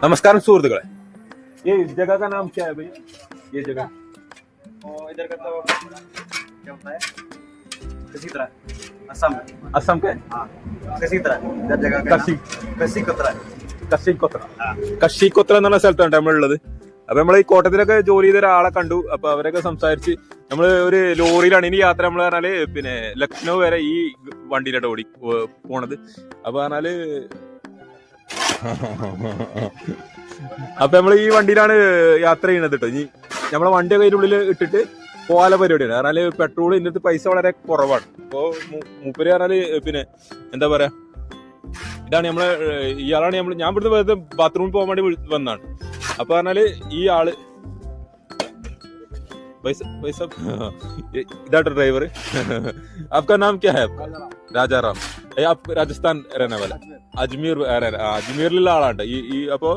नमस्कार सुहृത്തുക്കളെ ये जगह का नाम क्या है भैया? ये जगह इधर का तो क्या होता है किसी तरह असम असम के हाँ किसी तरह इधर जगह का कसी किसी तरह കശിക്കൊത്ര കശിക്കൊത്ര എന്ന് പറഞ്ഞ സ്ഥലത്താണ് നമ്മളുള്ളത്. അപ്പൊ നമ്മൾ ഈ കോട്ടയത്തിലൊക്കെ ജോലി ചെയ്ത ഒരാളെ കണ്ടു. അപ്പൊ അവരൊക്കെ സംസാരിച്ച് നമ്മള് ഒരു ലോറിയിലാണ് ഇനി യാത്ര. നമ്മൾ പറഞ്ഞാല് പിന്നെ ലക്നൗ വരെ ഈ വണ്ടിയിലാണ് ഓടി പോണത്. അപ്പൊ പറഞ്ഞാല് അപ്പൊ നമ്മൾ ഈ വണ്ടിയിലാണ് യാത്ര ചെയ്യണത് കേട്ടോ. ഇനി നമ്മളെ വണ്ടി കയ്യിലുള്ളിൽ ഇട്ടിട്ട് പോകാല പരിപാടിയാണ്. പറഞ്ഞാല് പെട്രോൾ ഇതിന്റെ പൈസ വളരെ കുറവാണ്. അപ്പൊ മൂപ്പര് പറഞ്ഞാല് പിന്നെ എന്താ പറയാ, ഇതാണ് നമ്മളെ ഇയാളാണ് ഞാൻ ഇവിടുന്ന് വെറുതെ ബാത്റൂമിൽ പോകാൻ വേണ്ടി വന്നാണ്. അപ്പൊ പറഞ്ഞാല് ഈ ആള് പൈസ ഇതാട്ടോ ഡ്രൈവർ. आपका नाम क्या है? രാജാറാം. आप രാജസ്ഥാൻ रहने वाला? അജ്മീറിലുള്ള ആളാണ് ഈ. അപ്പൊ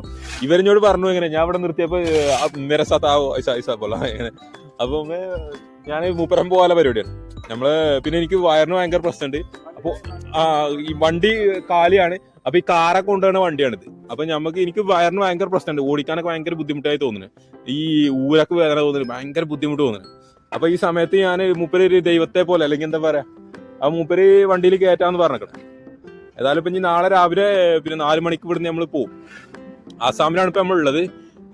ഇവരിഞ്ഞോട് പറഞ്ഞു ഇങ്ങനെ, ഞാൻ ഇവിടെ നിർത്തിയപ്പോ मेरे साथ आओ ऐसा बोला ഇങ്ങനെ. അപ്പൊ ഞാൻ മൂപ്പരം പോകാനുള്ള പരിപാടിയാണ് നമ്മള്. പിന്നെ എനിക്ക് വയറിന് ഭയങ്കര പ്രശ്നമുണ്ട്. അപ്പൊ ഈ വണ്ടി കാലിയാണ്. അപ്പൊ ഈ കാറൊക്കെ കൊണ്ടുപോകുന്ന വണ്ടിയാണിത്. അപ്പൊ എനിക്ക് വയറിന് ഭയങ്കര പ്രശ്നമുണ്ട്. ഓടിക്കാനൊക്കെ ഭയങ്കര ബുദ്ധിമുട്ടായി തോന്നുന്നു. ഈ ഊരൊക്കെ വേദന തോന്നുന്നു, ഭയങ്കര ബുദ്ധിമുട്ട് തോന്നുന്നു. അപ്പൊ ഈ സമയത്ത് ഞാൻ മൂപ്പര് ഒരു ദൈവത്തെ പോലെ, അല്ലെങ്കിൽ എന്താ പറയാ, ആ മൂപ്പര് വണ്ടിയിൽ കയറ്റാന്ന് പറഞ്ഞേക്കണം. ഏതായാലും ഇപ്പൊ ഇനി നാളെ രാവിലെ പിന്നെ 4 മണിക്ക് ഇവിടുന്ന് നമ്മൾ പോകും. ആസാമിലാണ് ഇപ്പൊ നമ്മളുള്ളത്.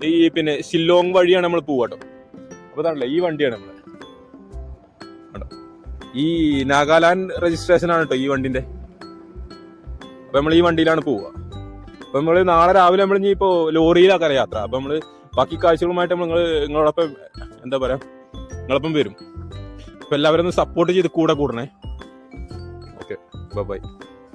ഈ പിന്നെ ഷില്ലോങ് വഴിയാണ് നമ്മൾ പോവാട്ടോ. അപ്പൊ ഇതാണല്ലേ ഈ വണ്ടിയാണ് നമ്മള്. ഈ നാഗാലാൻഡ് രജിസ്ട്രേഷൻ ആണ് കേട്ടോ ഈ വണ്ടിന്റെ. അപ്പൊ നമ്മൾ ഈ വണ്ടിയിലാണ് പോവുക. അപ്പൊ നമ്മള് നാളെ രാവിലെ നമ്മൾ ഇനി ഇപ്പോ ലോറിയിലാക്കാൻ യാത്ര. അപ്പൊ നമ്മള് ബാക്കി കാഴ്ചകളുമായിട്ട് നിങ്ങളോടൊപ്പം എന്താ പറയാ, നിങ്ങളൊപ്പം വരും. അപ്പൊ എല്ലാവരും ഒന്ന് സപ്പോർട്ട് ചെയ്ത് കൂടെ കൂടണേ. Okay, by.